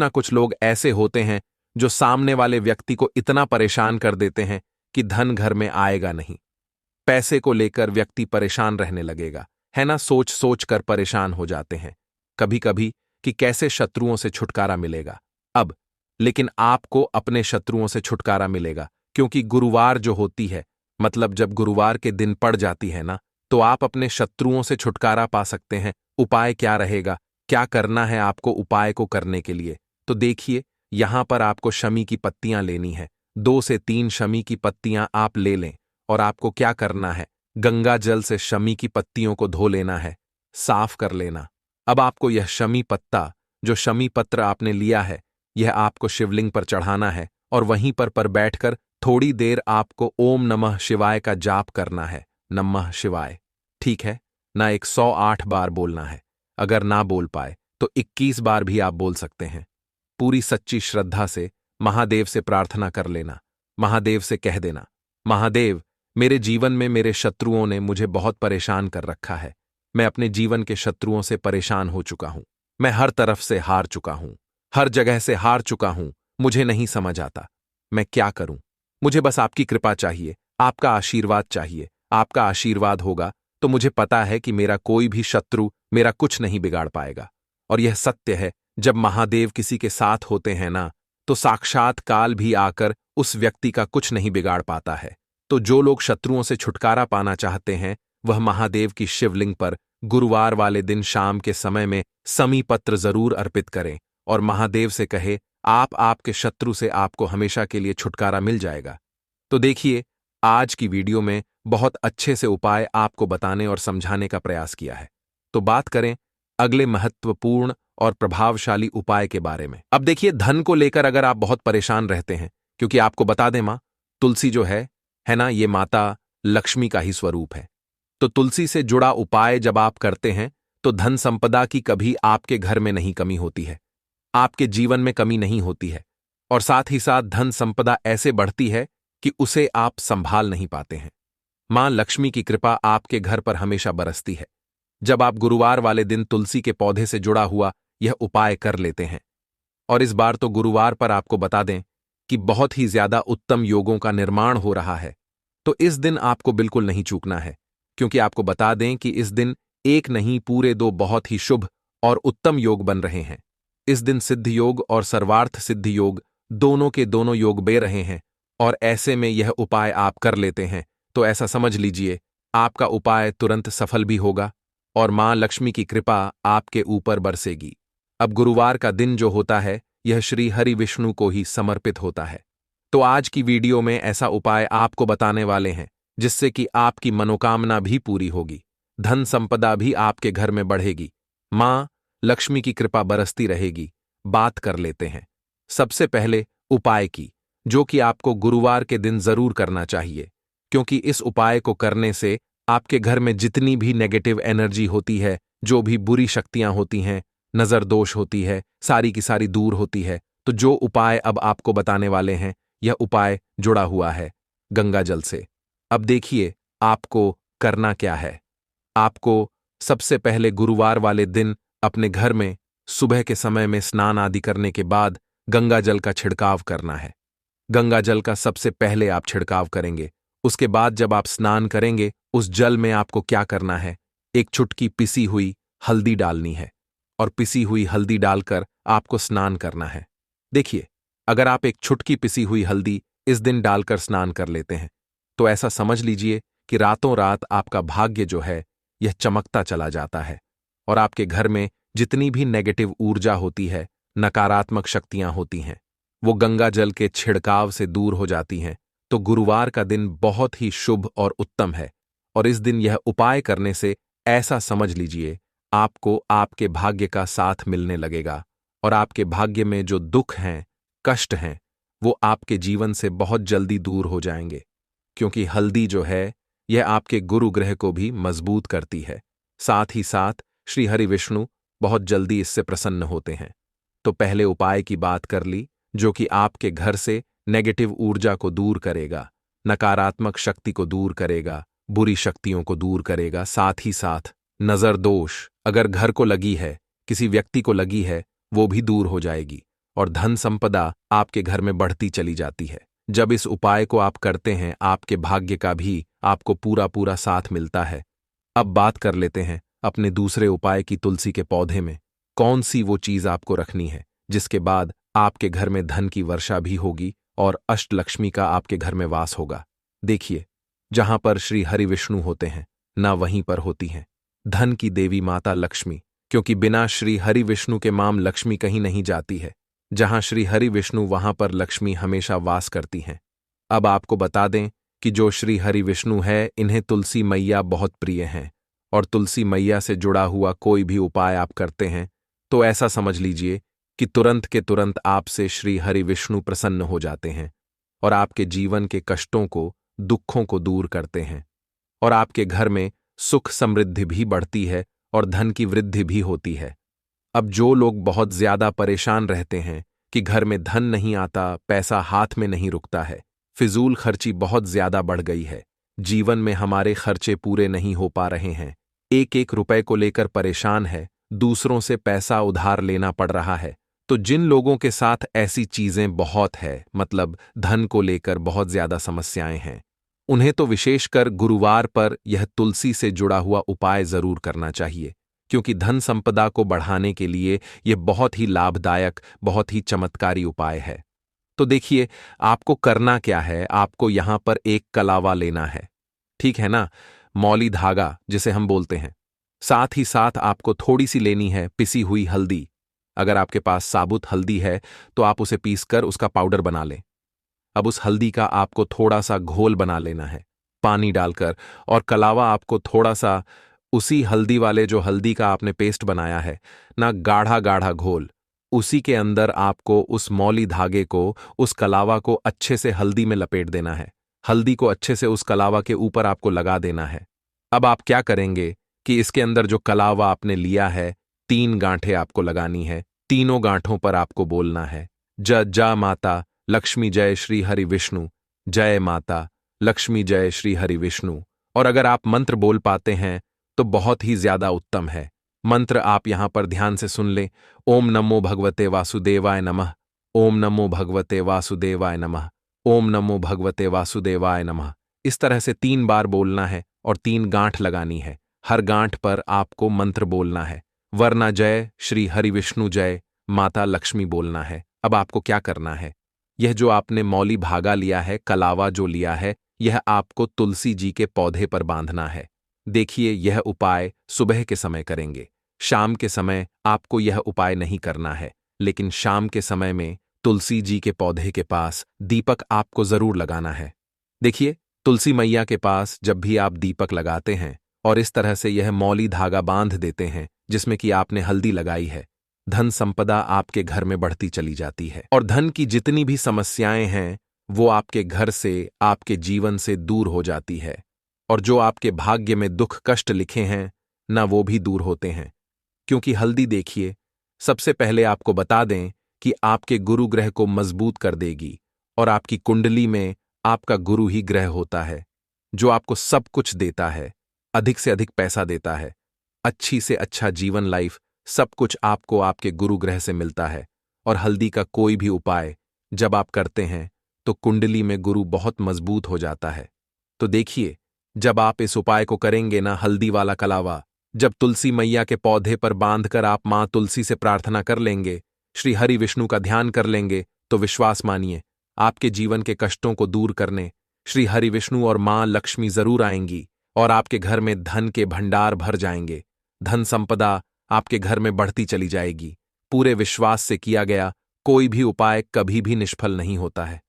कुछ लोग ऐसे होते हैं जो सामने वाले व्यक्ति को इतना परेशान कर देते हैं कि धन घर में आएगा नहीं। पैसे को लेकर व्यक्ति परेशान रहने लगेगा, है ना। सोच सोच कर परेशान हो जाते हैं कभी कभी कि कैसे शत्रुओं से छुटकारा मिलेगा। अब लेकिन आपको अपने शत्रुओं से छुटकारा मिलेगा, क्योंकि गुरुवार जो होती है, मतलब जब गुरुवार के दिन पड़ जाती है ना, तो आप अपने शत्रुओं से छुटकारा पा सकते हैं। उपाय क्या रहेगा, क्या करना है आपको उपाय को करने के लिए? तो देखिए, यहां पर आपको शमी की पत्तियां लेनी है। 2 से 3 शमी की पत्तियां आप ले लें और आपको क्या करना है, गंगा जल से शमी की पत्तियों को धो लेना है, साफ कर लेना। अब आपको यह शमी पत्ता, जो शमी पत्र आपने लिया है, यह आपको शिवलिंग पर चढ़ाना है और वहीं पर बैठकर थोड़ी देर आपको ओम नमः शिवाय का जाप करना है। नमः शिवाय, ठीक है ना, 108 बार बोलना है। अगर ना बोल पाए तो 21 बार भी आप बोल सकते हैं। पूरी सच्ची श्रद्धा से महादेव से प्रार्थना कर लेना। महादेव से कह देना, महादेव, मेरे जीवन में मेरे शत्रुओं ने मुझे बहुत परेशान कर रखा है। मैं अपने जीवन के शत्रुओं से परेशान हो चुका हूं। मैं हर तरफ से हार चुका हूं, हर जगह से हार चुका हूं। मुझे नहीं समझ आता मैं क्या करूं। मुझे बस आपकी कृपा चाहिए, आपका आशीर्वाद चाहिए। आपका आशीर्वाद होगा तो मुझे पता है कि मेरा कोई भी शत्रु मेरा कुछ नहीं बिगाड़ पाएगा। और यह सत्य है, जब महादेव किसी के साथ होते हैं ना, तो साक्षात काल भी आकर उस व्यक्ति का कुछ नहीं बिगाड़ पाता है। तो जो लोग शत्रुओं से छुटकारा पाना चाहते हैं, वह महादेव की शिवलिंग पर गुरुवार वाले दिन शाम के समय में समी पत्र जरूर अर्पित करें और महादेव से कहे, आपके शत्रु से आपको हमेशा के लिए छुटकारा मिल जाएगा। तो देखिए, आज की वीडियो में बहुत अच्छे से उपाय आपको बताने और समझाने का प्रयास किया है। तो बात करें अगले महत्वपूर्ण और प्रभावशाली उपाय के बारे में। अब देखिए, धन को लेकर अगर आप बहुत परेशान रहते हैं, क्योंकि आपको बता दें, मां तुलसी जो है ना, ये माता लक्ष्मी का ही स्वरूप है। तो तुलसी से जुड़ा उपाय जब आप करते हैं तो धन संपदा की कभी आपके घर में नहीं कमी होती है, आपके जीवन में कमी नहीं होती है। और साथ ही साथ धन संपदा ऐसे बढ़ती है कि उसे आप संभाल नहीं पाते हैं। मां लक्ष्मी की कृपा आपके घर पर हमेशा बरसती है जब आप गुरुवार वाले दिन तुलसी के पौधे से जुड़ा हुआ यह उपाय कर लेते हैं। और इस बार तो गुरुवार पर आपको बता दें कि बहुत ही ज्यादा उत्तम योगों का निर्माण हो रहा है। तो इस दिन आपको बिल्कुल नहीं चूकना है, क्योंकि आपको बता दें कि इस दिन एक नहीं पूरे 2 बहुत ही शुभ और उत्तम योग बन रहे हैं। इस दिन सिद्ध योग और सर्वार्थ सिद्ध योग दोनों के दोनों योग बन रहे हैं। और ऐसे में यह उपाय आप कर लेते हैं तो ऐसा समझ लीजिए, आपका उपाय तुरंत सफल भी होगा और मां लक्ष्मी की कृपा आपके ऊपर बरसेगी। अब गुरुवार का दिन जो होता है, यह श्री हरि विष्णु को ही समर्पित होता है। तो आज की वीडियो में ऐसा उपाय आपको बताने वाले हैं जिससे कि आपकी मनोकामना भी पूरी होगी, धन संपदा भी आपके घर में बढ़ेगी, मां लक्ष्मी की कृपा बरसती रहेगी। बात कर लेते हैं सबसे पहले उपाय की, जो कि आपको गुरुवार के दिन जरूर करना चाहिए, क्योंकि इस उपाय को करने से आपके घर में जितनी भी नेगेटिव एनर्जी होती है, जो भी बुरी शक्तियां होती हैं, नजर दोष होती है, सारी की सारी दूर होती है। तो जो उपाय अब आपको बताने वाले हैं, यह उपाय जुड़ा हुआ है गंगा जल से। अब देखिए, आपको करना क्या है। आपको सबसे पहले गुरुवार वाले दिन अपने घर में सुबह के समय में स्नान आदि करने के बाद गंगा जल का छिड़काव करना है। गंगा जल का सबसे पहले आप छिड़काव करेंगे। उसके बाद जब आप स्नान करेंगे, उस जल में आपको क्या करना है, एक चुटकी पिसी हुई हल्दी डालनी है और पिसी हुई हल्दी डालकर आपको स्नान करना है। देखिए, अगर आप एक चुटकी पिसी हुई हल्दी इस दिन डालकर स्नान कर लेते हैं, तो ऐसा समझ लीजिए कि रातों रात आपका भाग्य जो है यह चमकता चला जाता है और आपके घर में जितनी भी नेगेटिव ऊर्जा होती है, नकारात्मक शक्तियां होती हैं वो गंगा जल के छिड़काव से दूर हो जाती हैं। तो गुरुवार का दिन बहुत ही शुभ और उत्तम है, और इस दिन यह उपाय करने से ऐसा समझ लीजिए आपको आपके भाग्य का साथ मिलने लगेगा, और आपके भाग्य में जो दुख हैं, कष्ट हैं, वो आपके जीवन से बहुत जल्दी दूर हो जाएंगे। क्योंकि हल्दी जो है यह आपके गुरु ग्रह को भी मजबूत करती है। साथ ही साथ श्री हरि विष्णु बहुत जल्दी इससे प्रसन्न होते हैं। तो पहले उपाय की बात कर ली, जो कि आपके घर से नेगेटिव ऊर्जा को दूर करेगा, नकारात्मक शक्ति को दूर करेगा, बुरी शक्तियों को दूर करेगा। साथ ही साथ नजर दोष अगर घर को लगी है, किसी व्यक्ति को लगी है, वो भी दूर हो जाएगी, और धन संपदा आपके घर में बढ़ती चली जाती है। जब इस उपाय को आप करते हैं, आपके भाग्य का भी आपको पूरा पूरा साथ मिलता है। अब बात कर लेते हैं अपने दूसरे उपाय की। तुलसी के पौधे में कौन सी वो चीज आपको रखनी है जिसके बाद आपके घर में धन की वर्षा भी होगी और अष्टलक्ष्मी का आपके घर में वास होगा। देखिए, जहां पर श्री हरि विष्णु होते हैं ना वहीं पर होती हैं धन की देवी माता लक्ष्मी, क्योंकि बिना श्री हरि विष्णु के माम लक्ष्मी कहीं नहीं जाती है। जहां श्री हरि विष्णु वहां पर लक्ष्मी हमेशा वास करती हैं। अब आपको बता दें कि जो श्री हरि विष्णु है, इन्हें तुलसी मैया बहुत प्रिय हैं, और तुलसी मैया से जुड़ा हुआ कोई भी उपाय आप करते हैं तो ऐसा समझ लीजिए कि तुरंत के तुरंत आपसे श्री हरि विष्णु प्रसन्न हो जाते हैं, और आपके जीवन के कष्टों को, दुखों को दूर करते हैं, और आपके घर में सुख समृद्धि भी बढ़ती है और धन की वृद्धि भी होती है। अब जो लोग बहुत ज्यादा परेशान रहते हैं कि घर में धन नहीं आता, पैसा हाथ में नहीं रुकता है, फिजूल खर्ची बहुत ज्यादा बढ़ गई है, जीवन में हमारे खर्चे पूरे नहीं हो पा रहे हैं, एक एक रुपए को लेकर परेशान है, दूसरों से पैसा उधार लेना पड़ रहा है, तो जिन लोगों के साथ ऐसी चीजें बहुत है, मतलब धन को लेकर बहुत ज्यादा समस्याएं हैं, उन्हें तो विशेषकर गुरुवार पर यह तुलसी से जुड़ा हुआ उपाय जरूर करना चाहिए, क्योंकि धन संपदा को बढ़ाने के लिए यह बहुत ही लाभदायक, बहुत ही चमत्कारी उपाय है। तो देखिए, आपको करना क्या है, आपको यहां पर एक कलावा लेना है, ठीक है ना, मौली धागा जिसे हम बोलते हैं। साथ ही साथ आपको थोड़ी सी लेनी है पिसी हुई हल्दी। अगर आपके पास साबुत हल्दी है तो आप उसे पीसकर उसका पाउडर बना लें। अब उस हल्दी का आपको थोड़ा सा घोल बना लेना है पानी डालकर, और कलावा आपको थोड़ा सा उसी हल्दी वाले जो हल्दी का आपने पेस्ट बनाया है ना, गाढ़ा गाढ़ा घोल, उसी के अंदर आपको उस मौली धागे को, उस कलावा को अच्छे से हल्दी में लपेट देना है। हल्दी को अच्छे से उस कलावा के ऊपर आपको लगा देना है। अब आप क्या करेंगे कि इसके अंदर जो कलावा आपने लिया है, 3 गांठें आपको लगानी है। तीनों गांठों पर आपको बोलना है जय माता लक्ष्मी जय श्री हरि विष्णु, जय माता लक्ष्मी जय श्री हरि विष्णु। और अगर आप मंत्र बोल पाते हैं तो बहुत ही ज्यादा उत्तम है। मंत्र आप यहां पर ध्यान से सुन लें। ओम नमो भगवते वासुदेवाय नमः, ओम नमो भगवते वासुदेवाय नमः, ओम नमो भगवते वासुदेवाय नमः। इस तरह से 3 बार बोलना है और 3 गांठ लगानी है। हर गांठ पर आपको मंत्र बोलना है, वरना जय श्री हरि विष्णु जय माता लक्ष्मी बोलना है। अब आपको क्या करना है, यह जो आपने मौली भागा लिया है, कलावा जो लिया है, यह आपको तुलसी जी के पौधे पर बांधना है। देखिए, यह उपाय सुबह के समय करेंगे, शाम के समय आपको यह उपाय नहीं करना है, लेकिन शाम के समय में तुलसी जी के पौधे के पास दीपक आपको जरूर लगाना है। देखिए, तुलसी मैया के पास जब भी आप दीपक लगाते हैं और इस तरह से यह मौली धागा बांध देते हैं जिसमें कि आपने हल्दी लगाई है, धन संपदा आपके घर में बढ़ती चली जाती है, और धन की जितनी भी समस्याएं हैं वो आपके घर से, आपके जीवन से दूर हो जाती है, और जो आपके भाग्य में दुख कष्ट लिखे हैं ना, वो भी दूर होते हैं। क्योंकि हल्दी, देखिए, सबसे पहले आपको बता दें कि आपके गुरु ग्रह को मजबूत कर देगी, और आपकी कुंडली में आपका गुरु ही ग्रह होता है जो आपको सब कुछ देता है, अधिक से अधिक पैसा देता है, अच्छी से अच्छा जीवन, लाइफ, सब कुछ आपको आपके गुरु ग्रह से मिलता है। और हल्दी का कोई भी उपाय जब आप करते हैं तो कुंडली में गुरु बहुत मजबूत हो जाता है। तो देखिए, जब आप इस उपाय को करेंगे ना, हल्दी वाला कलावा जब तुलसी मैया के पौधे पर बांधकर आप मां तुलसी से प्रार्थना कर लेंगे, श्री हरि विष्णु का ध्यान कर लेंगे, तो विश्वास मानिए, आपके जीवन के कष्टों को दूर करने श्री हरि विष्णु और मां लक्ष्मी जरूर आएंगी, और आपके घर में धन के भंडार भर जाएंगे। धन संपदा आपके घर में बढ़ती चली जाएगी, पूरे विश्वास से किया गया कोई भी उपाय कभी भी निष्फल नहीं होता है।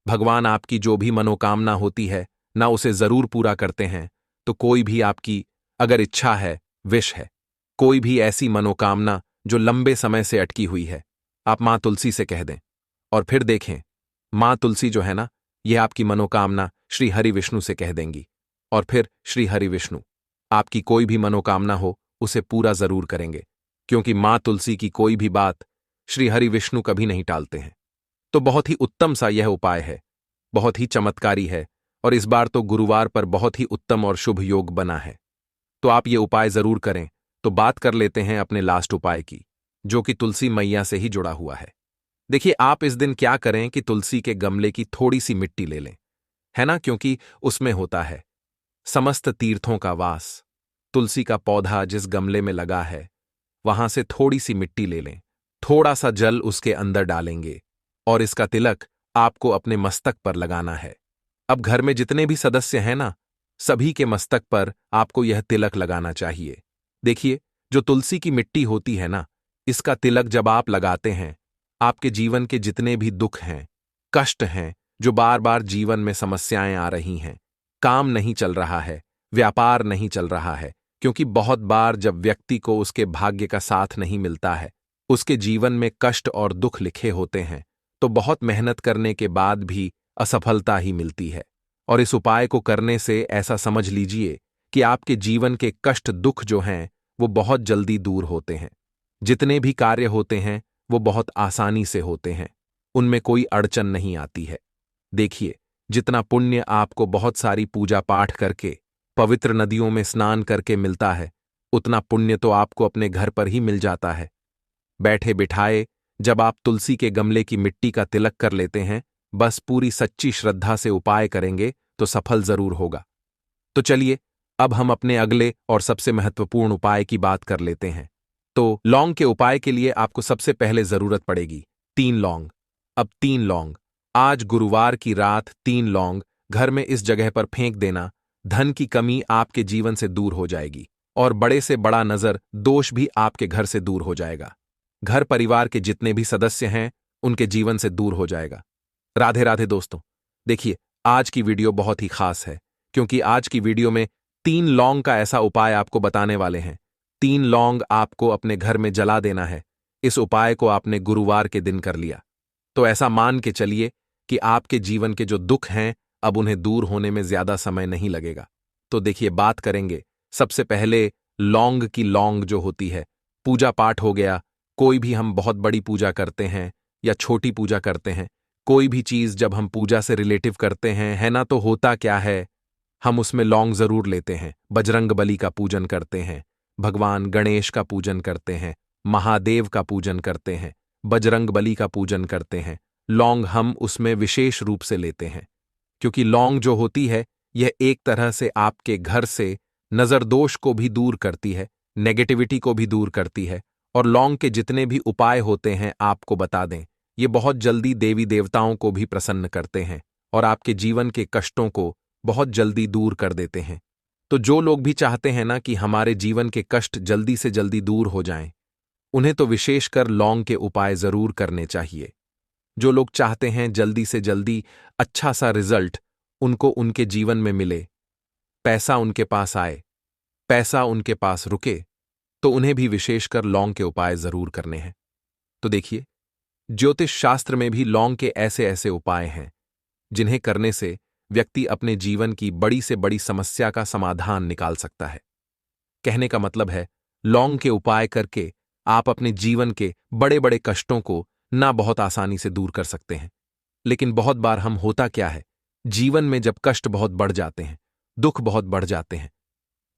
भगवान आपकी जो भी मनोकामना होती है ना उसे जरूर पूरा करते हैं। तो कोई भी आपकी अगर इच्छा है, विश है, कोई भी ऐसी मनोकामना जो लंबे समय से अटकी हुई है, आप मां तुलसी से कह दें और फिर देखें, मां तुलसी जो है ना, यह आपकी मनोकामना श्री हरि विष्णु से कह देंगी और फिर श्री हरि विष्णु आपकी कोई भी मनोकामना हो उसे पूरा जरूर करेंगे, क्योंकि मां तुलसी की कोई भी बात श्री हरि विष्णु कभी नहीं टालते हैं। तो बहुत ही उत्तम सा यह उपाय है, बहुत ही चमत्कारी है और इस बार तो गुरुवार पर बहुत ही उत्तम और शुभ योग बना है। तो आप ये उपाय जरूर करें। तो बात कर लेते हैं अपने लास्ट उपाय की, जो कि तुलसी मैया से ही जुड़ा हुआ है। देखिए, आप इस दिन क्या करें कि तुलसी के गमले की थोड़ी सी मिट्टी ले लें, है ना, क्योंकि उसमें होता है समस्त तीर्थों का वास। तुलसी का पौधा जिस गमले में लगा है वहां से थोड़ी सी मिट्टी ले लें, थोड़ा सा जल उसके अंदर डालेंगे और इसका तिलक आपको अपने मस्तक पर लगाना है। अब घर में जितने भी सदस्य हैं ना, सभी के मस्तक पर आपको यह तिलक लगाना चाहिए। देखिए, जो तुलसी की मिट्टी होती है ना, इसका तिलक जब आप लगाते हैं, आपके जीवन के जितने भी दुख हैं, कष्ट हैं, जो बार बार जीवन में समस्याएं आ रही हैं, काम नहीं चल रहा है, व्यापार नहीं चल रहा है, क्योंकि बहुत बार जब व्यक्ति को उसके भाग्य का साथ नहीं मिलता है, उसके जीवन में कष्ट और दुख लिखे होते हैं, तो बहुत मेहनत करने के बाद भी असफलता ही मिलती है। और इस उपाय को करने से ऐसा समझ लीजिए कि आपके जीवन के कष्ट दुख जो हैं वो बहुत जल्दी दूर होते हैं। जितने भी कार्य होते हैं वो बहुत आसानी से होते हैं, उनमें कोई अड़चन नहीं आती है। देखिए, जितना पुण्य आपको बहुत सारी पूजा पाठ करके, पवित्र नदियों में स्नान करके मिलता है, उतना पुण्य तो आपको अपने घर पर ही मिल जाता है। बैठे बिठाए जब आप तुलसी के गमले की मिट्टी का तिलक कर लेते हैं, बस पूरी सच्ची श्रद्धा से उपाय करेंगे तो सफल जरूर होगा। तो चलिए, अब हम अपने अगले और सबसे महत्वपूर्ण उपाय की बात कर लेते हैं। तो लौंग के उपाय के लिए आपको सबसे पहले जरूरत पड़ेगी 3 लौंग। अब 3 लौंग, आज गुरुवार की रात 3 लौंग घर में इस जगह पर फेंक देना, धन की कमी आपके जीवन से दूर हो जाएगी और बड़े से बड़ा नजर दोष भी आपके घर से दूर हो जाएगा। घर परिवार के जितने भी सदस्य हैं उनके जीवन से दूर हो जाएगा। राधे राधे दोस्तों। देखिए, आज की वीडियो बहुत ही खास है, क्योंकि आज की वीडियो में 3 लौंग का ऐसा उपाय आपको बताने वाले हैं। 3 लौंग आपको अपने घर में जला देना है। इस उपाय को आपने गुरुवार के दिन कर लिया तो ऐसा मान के चलिए कि आपके जीवन के जो दुख हैं अब उन्हें दूर होने में ज्यादा समय नहीं लगेगा। तो देखिए, बात करेंगे सबसे पहले लौंग की। लौंग जो होती है, पूजा पाठ हो गया, कोई भी हम बहुत बड़ी पूजा करते हैं या छोटी पूजा करते हैं, कोई भी चीज जब हम पूजा से रिलेटिव करते हैं, है ना, तो होता क्या है, हम उसमें लौंग जरूर लेते हैं। बजरंग बली का पूजन करते हैं, भगवान गणेश का पूजन करते हैं, महादेव का पूजन करते हैं, बजरंग बली का पूजन करते हैं। लौंग हम उसमें विशेष रूप से लेते हैं, क्योंकि लौंग जो होती है यह एक तरह से आपके घर से नजरदोष को भी दूर करती है, नेगेटिविटी को भी दूर करती है। और लौंग के जितने भी उपाय होते हैं आपको बता दें, ये बहुत जल्दी देवी देवताओं को भी प्रसन्न करते हैं और आपके जीवन के कष्टों को बहुत जल्दी दूर कर देते हैं। तो जो लोग भी चाहते हैं ना कि हमारे जीवन के कष्ट जल्दी से जल्दी दूर हो जाएं, उन्हें तो विशेषकर लौंग के उपाय जरूर करने चाहिए। जो लोग चाहते हैं जल्दी से जल्दी अच्छा सा रिजल्ट उनको उनके जीवन में मिले, पैसा उनके पास आए, पैसा उनके पास रुके, तो उन्हें भी विशेषकर लौंग के उपाय जरूर करने हैं। तो देखिए, ज्योतिष शास्त्र में भी लौंग के ऐसे ऐसे उपाय हैं जिन्हें करने से व्यक्ति अपने जीवन की बड़ी से बड़ी समस्या का समाधान निकाल सकता है। कहने का मतलब है, लौंग के उपाय करके आप अपने जीवन के बड़े बड़े कष्टों को ना बहुत आसानी से दूर कर सकते हैं। लेकिन बहुत बार हम होता क्या है, जीवन में जब कष्ट बहुत बढ़ जाते हैं, दुख बहुत बढ़ जाते हैं,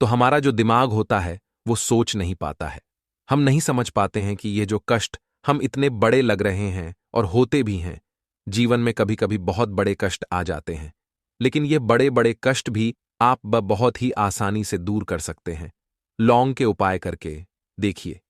तो हमारा जो दिमाग होता है वो सोच नहीं पाता है। हम नहीं समझ पाते हैं कि ये जो कष्ट हम इतने बड़े लग रहे हैं और होते भी हैं, जीवन में कभी कभी बहुत बड़े कष्ट आ जाते हैं, लेकिन ये बड़े बड़े कष्ट भी आप बहुत ही आसानी से दूर कर सकते हैं लौंग के उपाय करके। देखिए,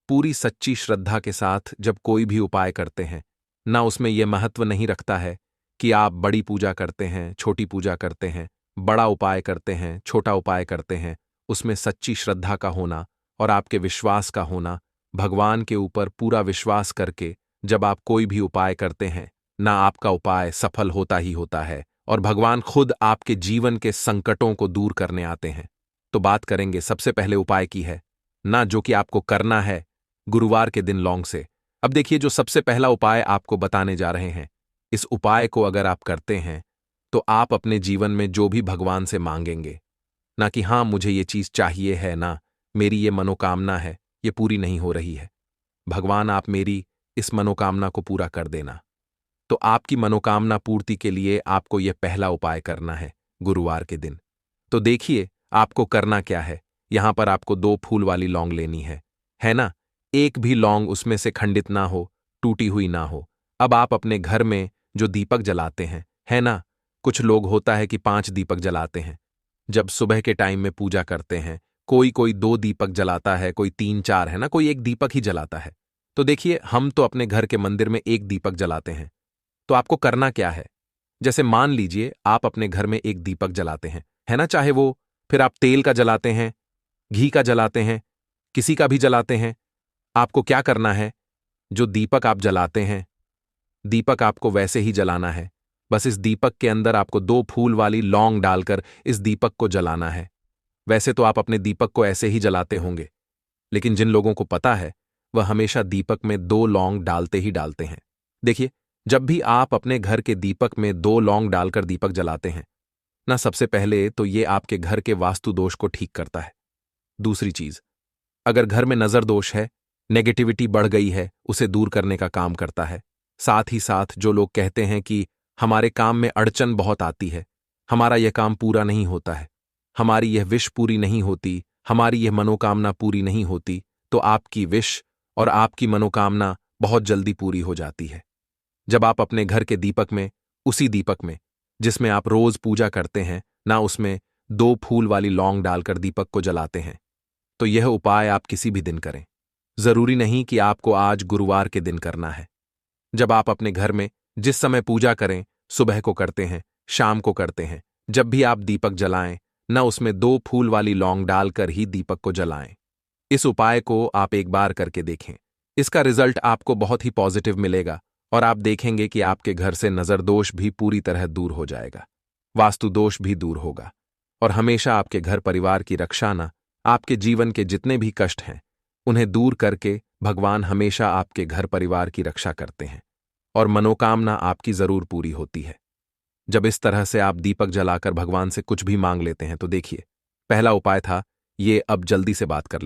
पूरी सच्ची श्रद्धा के साथ जब कोई भी उपाय करते हैं ना, उसमें यह महत्व नहीं रखता है कि आप बड़ी पूजा करते हैं, छोटी पूजा करते हैं, बड़ा उपाय करते हैं, छोटा उपाय करते हैं। उसमें सच्ची श्रद्धा का होना और आपके विश्वास का होना भगवान के ऊपर पूरा विश्वास करके जब आप कोई भी उपाय करते हैं, ना आपका उपाय सफल होता ही होता है और भगवान खुद आपके जीवन के संकटों को दूर करने आते हैं। तो बात करेंगे सबसे पहले उपाय की है, ना जो कि आपको करना है गुरुवार के दिन लौंग से। अब देखिए, जो सबसे पहला उपाय आपको बताने जा रहे हैं, इस उपाय को अगर आप करते हैं तो आप अपने जीवन में जो भी भगवान से मांगेंगे, ना कि हाँ मुझे ये चीज चाहिए है, ना मेरी ये मनोकामना है, ये पूरी नहीं हो रही है, भगवान आप मेरी इस मनोकामना को पूरा कर देना। तो आपकी मनोकामना पूर्ति के लिए आपको यह पहला उपाय करना है गुरुवार के दिन। तो देखिए आपको करना क्या है। यहां पर आपको 2 फूल वाली लौंग लेनी है ना। एक भी लौंग उसमें से खंडित ना हो, टूटी हुई ना हो। अब आप अपने घर में जो दीपक जलाते हैं, है ना, कुछ लोग होता है कि 5 दीपक जलाते हैं। जब सुबह के टाइम में पूजा करते हैं, कोई कोई 2 दीपक जलाता है, कोई 3-4, है ना, कोई 1 दीपक ही जलाता है। तो देखिए, हम तो अपने घर के मंदिर में 1 दीपक जलाते हैं। तो आपको करना क्या है, जैसे मान लीजिए आप अपने घर में 1 दीपक जलाते हैं, है ना, चाहे वो फिर आप तेल का जलाते हैं, घी का जलाते हैं, किसी का भी जलाते हैं। आपको क्या करना है, जो दीपक आप जलाते हैं, दीपक आपको वैसे ही जलाना है। बस इस दीपक के अंदर आपको 2 फूल वाली लौंग डालकर इस दीपक को जलाना है। वैसे तो आप अपने दीपक को ऐसे ही जलाते होंगे, लेकिन जिन लोगों को पता है वह हमेशा दीपक में 2 लौंग डालते ही डालते हैं। देखिए, जब भी आप अपने घर के दीपक में 2 लौंग डालकर दीपक जलाते हैं ना, सबसे पहले तो ये आपके घर के वास्तु दोष को ठीक करता है। दूसरी चीज, अगर घर में नजर दोष है, नेगेटिविटी बढ़ गई है, उसे दूर करने का काम करता है। साथ ही साथ जो लोग कहते हैं कि हमारे काम में अड़चन बहुत आती है, हमारा यह काम पूरा नहीं होता है, हमारी यह विश पूरी नहीं होती, हमारी यह मनोकामना पूरी नहीं होती, तो आपकी विश और आपकी मनोकामना बहुत जल्दी पूरी हो जाती है। जब आप अपने घर के दीपक में, उसी दीपक में जिसमें आप रोज पूजा करते हैं ना, उसमें 2 फूल वाली लौंग डालकर दीपक को जलाते हैं, तो यह उपाय आप किसी भी दिन करें। जरूरी नहीं कि आपको आज गुरुवार के दिन करना है। जब आप अपने घर में जिस समय पूजा करें, सुबह को करते हैं, शाम को करते हैं, जब भी आप दीपक जलाएं न, उसमें 2 फूल वाली लौंग डालकर ही दीपक को जलाएं। इस उपाय को आप एक बार करके देखें। इसका रिजल्ट आपको बहुत ही पॉजिटिव मिलेगा और आप देखेंगे कि आपके घर से नजर दोष भी पूरी तरह दूर हो जाएगा, वास्तु दोष भी दूर होगा और हमेशा आपके घर परिवार की रक्षा न, आपके जीवन के जितने भी कष्ट हैं उन्हें दूर करके भगवान हमेशा आपके घर परिवार की रक्षा करते हैं और मनोकामना आपकी जरूर पूरी होती है। जब इस तरह से आप दीपक जलाकर भगवान से कुछ भी मांग लेते हैं, तो देखिए, पहला उपाय था ये, अब जल्दी से बात कर ले।